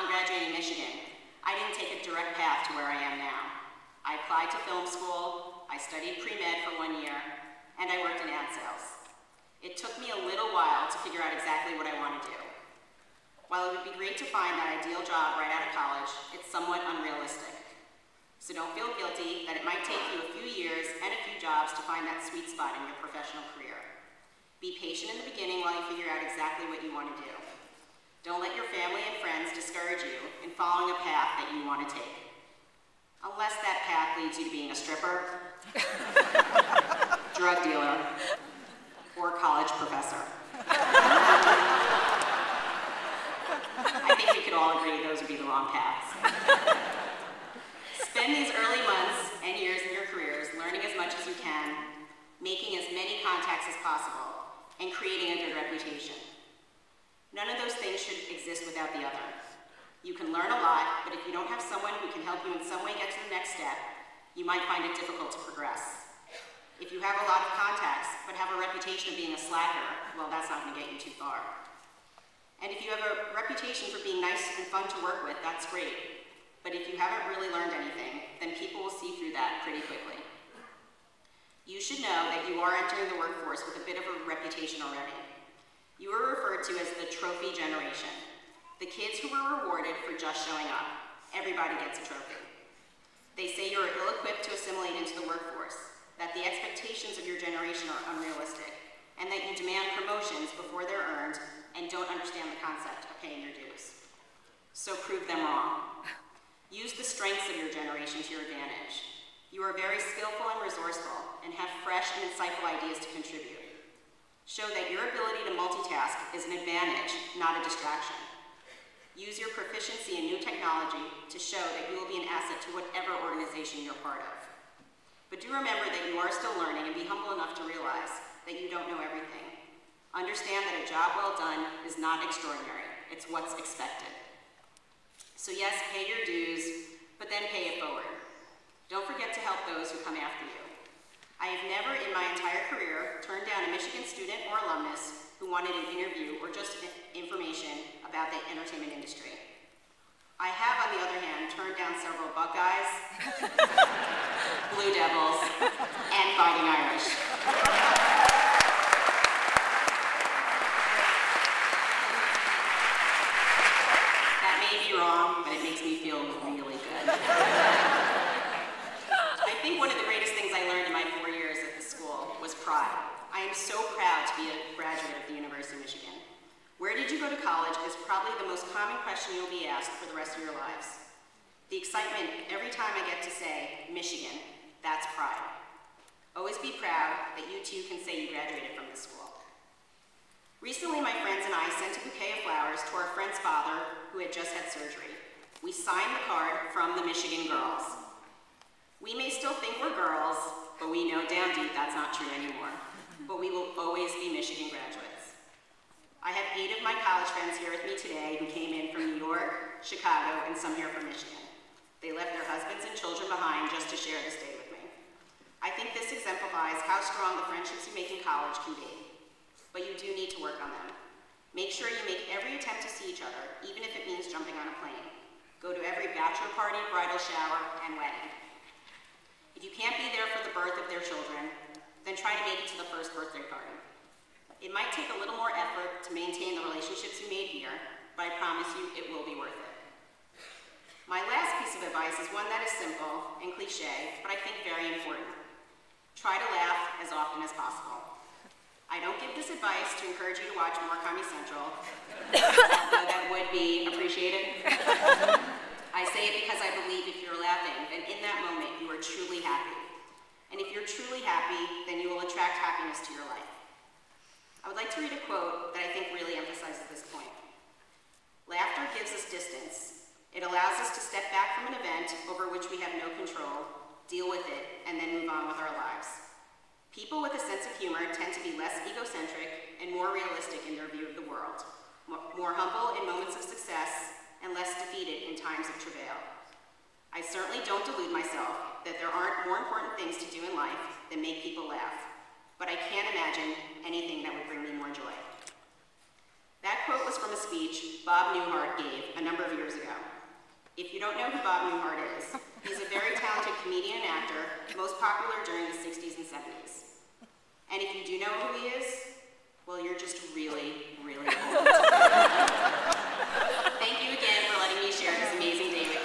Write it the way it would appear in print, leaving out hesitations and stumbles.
upon graduating Michigan, I didn't take a direct path to where I am now. I applied to film school, I studied pre-med for 1 year, and I worked in ad sales. It took me a little while to figure out exactly what I want to do. While it would be great to find that ideal job right out of college, it's somewhat unrealistic. So don't feel guilty that it might take you a few years and a few jobs to find that sweet spot in your professional career. Be patient in the beginning while you figure out exactly what you want to do. Don't let your family and friends discourage you in following a path that you want to take. Unless that path leads you to being a stripper, drug dealer, or college professor. I think we could all agree those would be the wrong paths. Spend these early months and years in your careers learning as much as you can, making as many contacts as possible, and creating a good reputation. None of those things should exist without the other. You can learn a lot, but if you don't have someone who can help you in some way get to the next step, you might find it difficult to progress. If you have a lot of contacts, but have a reputation of being a slacker, well, that's not going to get you too far. And if you have a reputation for being nice and fun to work with, that's great. But if you haven't really learned anything, then people will see through that pretty quickly. You should know that you are entering the workforce with a bit of a reputation already. You are referred to as the trophy generation, the kids who were rewarded for just showing up. Everybody gets a trophy. They say you are ill-equipped to assimilate into the workforce, that the expectations of your generation are unrealistic, and that you demand promotions before they're earned and don't understand the concept of paying your dues. So prove them wrong. Use the strengths of your generation to your advantage. You are very skillful and resourceful and have fresh and insightful ideas to contribute. Show that your ability to multitask is an advantage, not a distraction. Use your proficiency in new technology to show that you will be an asset to whatever organization you're part of. But do remember that you are still learning and be humble enough to realize that you don't know everything. Understand that a job well done is not extraordinary, it's what's expected. So yes, pay your dues, but then pay it forward. Don't forget to help those who come after you. I have never in my entire career turned down a Michigan student or alumnus who wanted an interview or just information about the entertainment industry. I have, on the other hand, turned down several Buckeyes, Blue Devils, and Fighting Irish. That may be wrong, but it makes me feel really good. I think one of the greatest things I learned in my 4 years at the school was pride. I am so proud to be a graduate of the University of Michigan. Where did you go to college is probably the most common question you'll be asked for the rest of your lives. The excitement every time I get to say, Michigan, that's pride. Always be proud that you too can say you graduated from this school. Recently, my friends and I sent a bouquet of flowers to our friend's father who had just had surgery. We signed the card from the Michigan girls. We may still think we're girls, but we know down deep that's not true anymore. But we will always be Michigan graduates. I have 8 of my college friends here with me today who came in from New York, Chicago, and some here from Michigan. They left their husbands and children behind just to share this day with me. I think this exemplifies how strong the friendships you make in college can be. But you do need to work on them. Make sure you make every attempt to see each other, even if it means jumping on a plane. Go to every bachelor party, bridal shower, and wedding. If you can't be there for the birth of their children, then try to make it to the first birthday party. It might take a little more effort to maintain the relationships you made here, but I promise you it will be worth it. My last piece of advice is one that is simple and cliche, but I think very important. Try to laugh as often as possible. I don't give this advice to encourage you to watch more Comedy Central, although that would be appreciated. I say it because I believe if you're laughing, then in that moment you are truly happy. And if you're truly happy, then you will attract happiness to your life. I would like to read a quote that I think really emphasizes this point. Laughter gives us distance. It allows us to step back from an event over which we have no control, deal with it, and then move on with our lives. People with a sense of humor tend to be less egocentric and more realistic in their view of the world, more humble in moments of success, and less defeated in times of travail. I certainly don't delude myself that there aren't more important things to do in life than make people laugh, but I can't imagine anything that would bring me more joy. That quote was from a speech Bob Newhart gave a number of years ago. If you don't know who Bob Newhart is, he's a very talented comedian and actor, most popular during the 60s and 70s. And if you do know who he is, well, you're just really, really old. Thank you again for letting me share this amazing day with you.